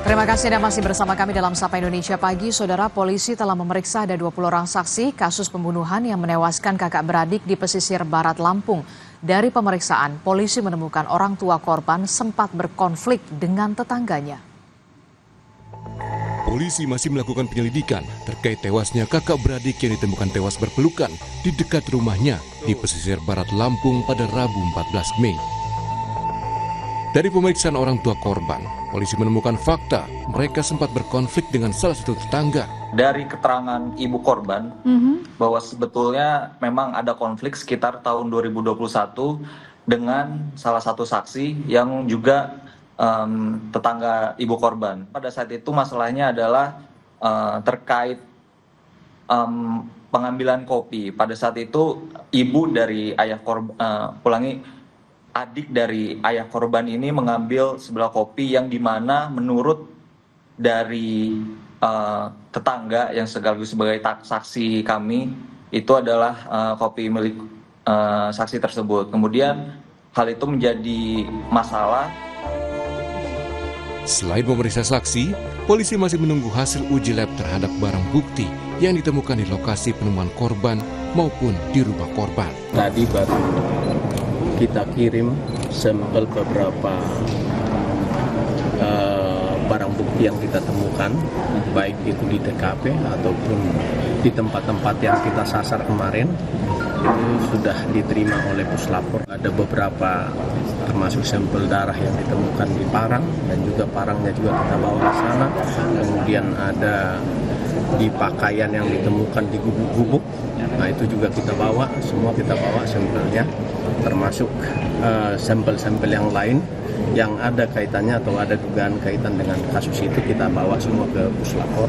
Terima kasih Anda masih bersama kami dalam Sapa Indonesia Pagi. Saudara, polisi telah memeriksa ada 20 orang saksi kasus pembunuhan yang menewaskan kakak beradik di pesisir barat Lampung. Dari pemeriksaan, polisi menemukan orang tua korban sempat berkonflik dengan tetangganya. Polisi masih melakukan penyelidikan terkait tewasnya kakak beradik yang ditemukan tewas berpelukan di dekat rumahnya di pesisir barat Lampung pada Rabu 14 Mei. Dari pemeriksaan orang tua korban, polisi menemukan fakta mereka sempat berkonflik dengan salah satu tetangga. Dari keterangan ibu korban, bahwa sebetulnya memang ada konflik sekitar tahun 2021 dengan salah satu saksi yang juga tetangga ibu korban. Pada saat itu masalahnya adalah terkait pengambilan kopi. Pada saat itu ibu dari ayah korban, adik dari ayah korban ini mengambil sebelah kopi yang dimana menurut dari tetangga yang sekaligus sebagai saksi kami itu adalah kopi milik saksi tersebut. Kemudian hal itu menjadi masalah. Selain memeriksa saksi, polisi masih menunggu hasil uji lab terhadap barang bukti yang ditemukan di lokasi penemuan korban maupun di rumah korban. Tadi baru kita kirim sampel beberapa barang bukti yang kita temukan, baik itu di TKP ataupun di tempat-tempat yang kita sasar kemarin. Itu sudah diterima oleh Puslapor. Ada beberapa termasuk sampel darah yang ditemukan di parang, dan juga parangnya juga kita bawa ke sana. Kemudian ada di pakaian yang ditemukan di gubuk-gubuk, nah itu juga kita bawa, semua kita bawa sampelnya, termasuk sampel-sampel yang lain yang ada kaitannya atau ada dugaan kaitan dengan kasus itu kita bawa semua ke Puslapor.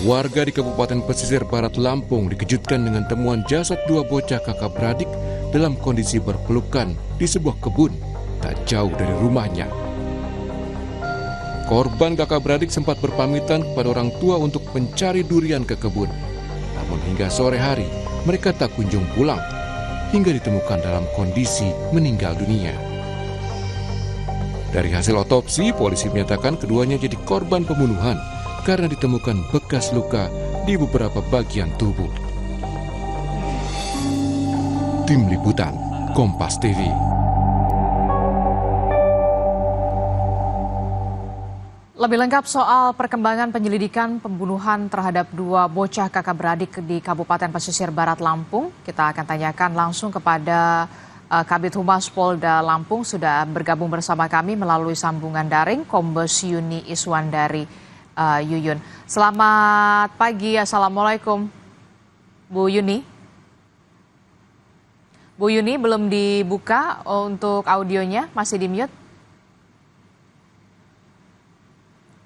Warga di Kabupaten Pesisir Barat Lampung dikejutkan dengan temuan jasad dua bocah kakak beradik dalam kondisi berpelukan di sebuah kebun tak jauh dari rumahnya. Korban kakak beradik sempat berpamitan kepada orang tua untuk mencari durian ke kebun. Namun hingga sore hari, mereka tak kunjung pulang, hingga ditemukan dalam kondisi meninggal dunia. Dari hasil otopsi, polisi menyatakan keduanya jadi korban pembunuhan karena ditemukan bekas luka di beberapa bagian tubuh. Tim Liputan, Kompas TV. Lebih lengkap soal perkembangan penyelidikan pembunuhan terhadap dua bocah kakak beradik di Kabupaten Pesisir Barat Lampung, kita akan tanyakan langsung kepada Kabid Humas Polda Lampung. Sudah bergabung bersama kami melalui sambungan daring Kombes Yuni Iswandari. Yuyun. Selamat pagi, Assalamualaikum Bu Yuni. Bu Yuni belum dibuka untuk audionya, masih di mute.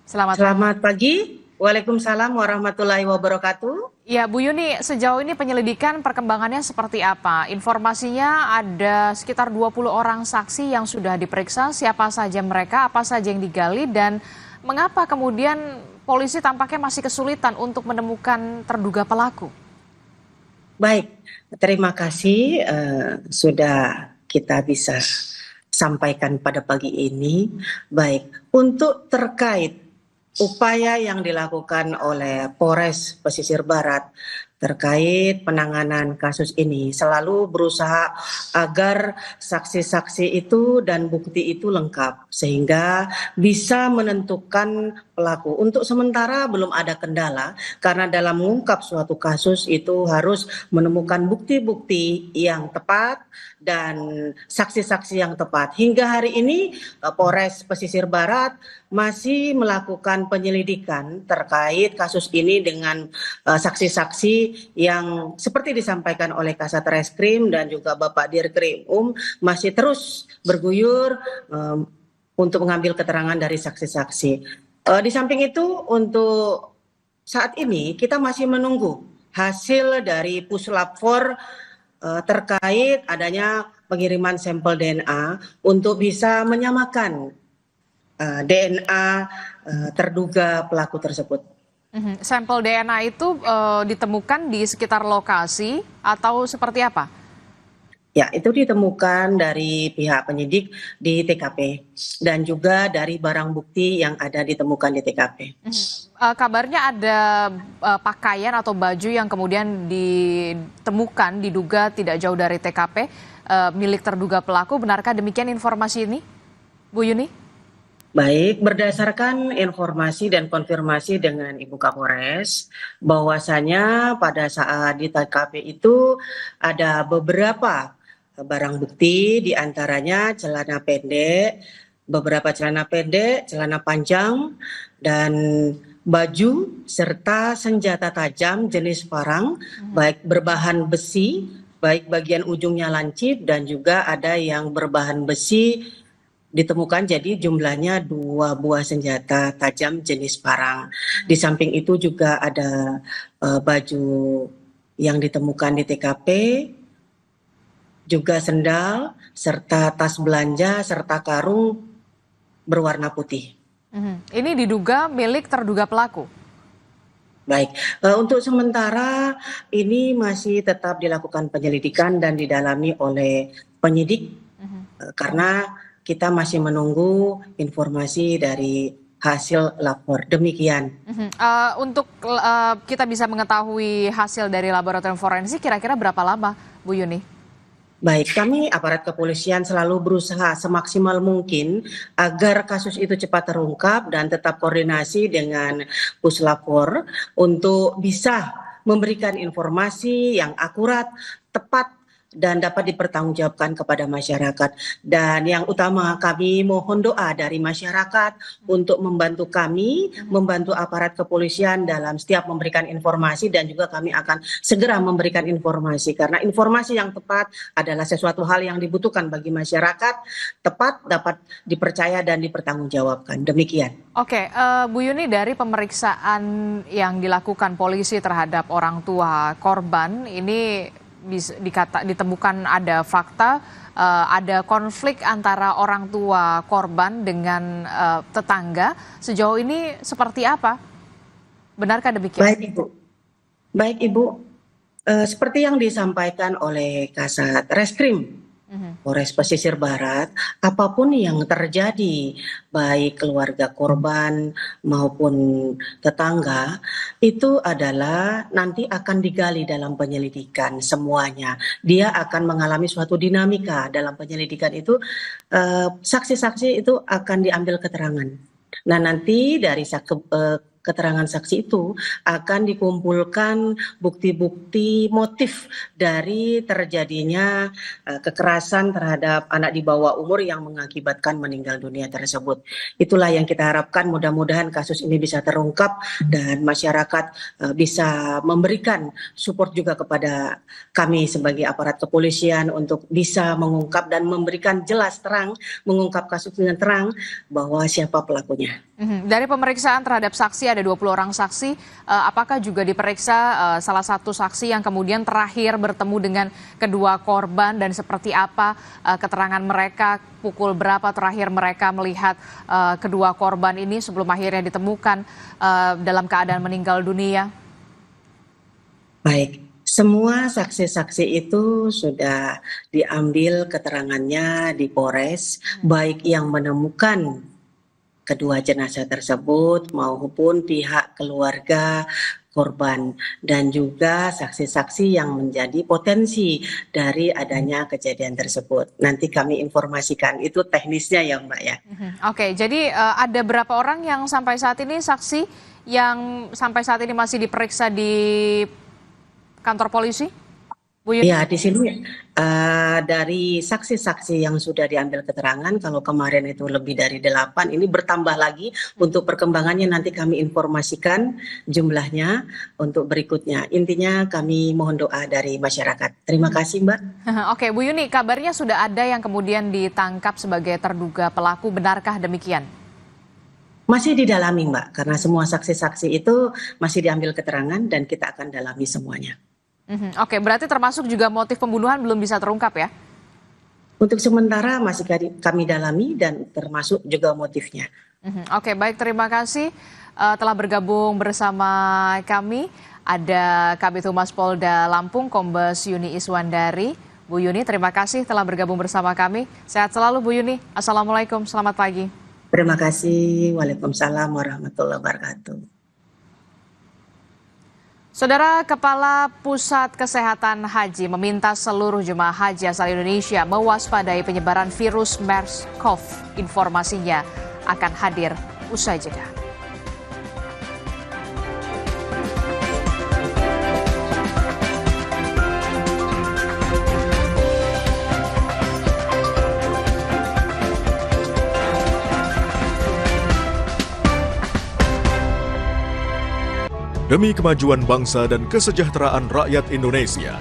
Selamat pagi. Waalaikumsalam warahmatullahi wabarakatuh. Ya, Bu Yuni, sejauh ini penyelidikan perkembangannya seperti apa? Informasinya ada sekitar 20 orang saksi yang sudah diperiksa. Siapa saja mereka, apa saja yang digali, dan mengapa kemudian polisi tampaknya masih kesulitan untuk menemukan terduga pelaku? Baik, terima kasih sudah kita bisa sampaikan pada pagi ini. Baik, untuk terkait upaya yang dilakukan oleh Polres Pesisir Barat terkait penanganan kasus ini selalu berusaha agar saksi-saksi itu dan bukti itu lengkap sehingga bisa menentukan pelaku. Untuk sementara belum ada kendala karena dalam mengungkap suatu kasus itu harus menemukan bukti-bukti yang tepat dan saksi-saksi yang tepat. Hingga hari ini Polres Pesisir Barat masih melakukan penyelidikan terkait kasus ini dengan saksi-saksi yang seperti disampaikan oleh Kasat Reskrim dan juga Bapak Dirkrim masih terus berguyur untuk mengambil keterangan dari saksi-saksi. Di samping itu untuk saat ini kita masih menunggu hasil dari Puslapor terkait adanya pengiriman sampel DNA untuk bisa menyamakan DNA terduga pelaku tersebut. Sampel DNA itu ditemukan di sekitar lokasi atau seperti apa? Ya, itu ditemukan dari pihak penyidik di TKP dan juga dari barang bukti yang ada ditemukan di TKP. Kabarnya ada pakaian atau baju yang kemudian ditemukan diduga tidak jauh dari TKP milik terduga pelaku. Benarkah demikian informasi ini, Bu Yuni? Baik, berdasarkan informasi dan konfirmasi dengan Ibu Kapolres, bahwasanya pada saat di TKP itu ada beberapa barang bukti, diantaranya celana pendek, beberapa celana pendek, celana panjang, dan baju serta senjata tajam jenis parang, baik berbahan besi, baik bagian ujungnya lancip dan juga ada yang berbahan besi ditemukan, jadi jumlahnya 2 buah senjata tajam jenis parang. Di samping itu juga ada baju yang ditemukan di TKP, juga sendal, serta tas belanja, serta karung berwarna putih. Ini diduga milik terduga pelaku. Baik, untuk sementara ini masih tetap dilakukan penyelidikan dan didalami oleh penyidik karena kita masih menunggu informasi dari hasil lapor. Demikian. Untuk kita bisa mengetahui hasil dari laboratorium forensik kira-kira berapa lama, Bu Yuni? Baik, kami aparat kepolisian selalu berusaha semaksimal mungkin agar kasus itu cepat terungkap dan tetap koordinasi dengan Puslapor untuk bisa memberikan informasi yang akurat, tepat, dan dapat dipertanggungjawabkan kepada masyarakat. Dan yang utama kami mohon doa dari masyarakat untuk membantu kami, membantu aparat kepolisian dalam setiap memberikan informasi, dan juga kami akan segera memberikan informasi karena informasi yang tepat adalah sesuatu hal yang dibutuhkan bagi masyarakat, tepat, dapat dipercaya dan dipertanggungjawabkan. Demikian. Oke, Bu Yuni, dari pemeriksaan yang dilakukan polisi terhadap orang tua korban ini ditemukan ada fakta ada konflik antara orang tua korban dengan tetangga. Sejauh ini seperti apa? Benarkah demikian? Baik Ibu, baik Ibu, seperti yang disampaikan oleh Kasat Reskrim Polres Pesisir Barat, apapun yang terjadi, baik keluarga korban maupun tetangga, itu adalah nanti akan digali dalam penyelidikan semuanya. Dia akan mengalami suatu dinamika dalam penyelidikan itu, saksi-saksi itu akan diambil keterangan. Nah, nanti dari keterangan saksi itu akan dikumpulkan bukti-bukti motif dari terjadinya kekerasan terhadap anak di bawah umur yang mengakibatkan meninggal dunia tersebut. Itulah yang kita harapkan, mudah-mudahan kasus ini bisa terungkap dan masyarakat bisa memberikan support juga kepada kami sebagai aparat kepolisian untuk bisa mengungkap dan memberikan jelas terang, mengungkap kasus dengan terang bahwa siapa pelakunya. Dari pemeriksaan terhadap saksi ada 20 orang saksi, apakah juga diperiksa salah satu saksi yang kemudian terakhir bertemu dengan kedua korban dan seperti apa keterangan mereka, pukul berapa terakhir mereka melihat kedua korban ini sebelum akhirnya ditemukan dalam keadaan meninggal dunia? Baik, semua saksi-saksi itu sudah diambil keterangannya di Polres, baik yang menemukan kedua jenazah tersebut maupun pihak keluarga korban dan juga saksi-saksi yang menjadi potensi dari adanya kejadian tersebut. Nanti kami informasikan, itu teknisnya ya Mbak ya. Oke, jadi ada berapa orang yang sampai saat ini saksi yang sampai saat ini masih diperiksa di kantor polisi? Bu Yuni? Ya, di sini dari saksi-saksi yang sudah diambil keterangan, kalau kemarin itu lebih dari 8, ini bertambah lagi. Untuk perkembangannya nanti kami informasikan jumlahnya untuk berikutnya. Intinya kami mohon doa dari masyarakat. Terima kasih Mbak. Oke, Bu Yuni, kabarnya sudah ada yang kemudian ditangkap sebagai terduga pelaku, benarkah demikian? Masih didalami Mbak, karena semua saksi-saksi itu masih diambil keterangan dan kita akan dalami semuanya. Oke, berarti termasuk juga motif pembunuhan belum bisa terungkap ya? Untuk sementara masih kami dalami dan termasuk juga motifnya. Oke, baik, terima kasih telah bergabung bersama kami. Ada Kabid Humas Polda Lampung, Kombes Yuni Iswandari. Bu Yuni, terima kasih telah bergabung bersama kami. Sehat selalu Bu Yuni. Assalamualaikum, selamat pagi. Terima kasih. Waalaikumsalam warahmatullahi wabarakatuh. Saudara Kepala Pusat Kesehatan Haji meminta seluruh jemaah haji asal Indonesia mewaspadai penyebaran virus MERS-CoV. Informasinya akan hadir usai jeda. Demi kemajuan bangsa dan kesejahteraan rakyat Indonesia,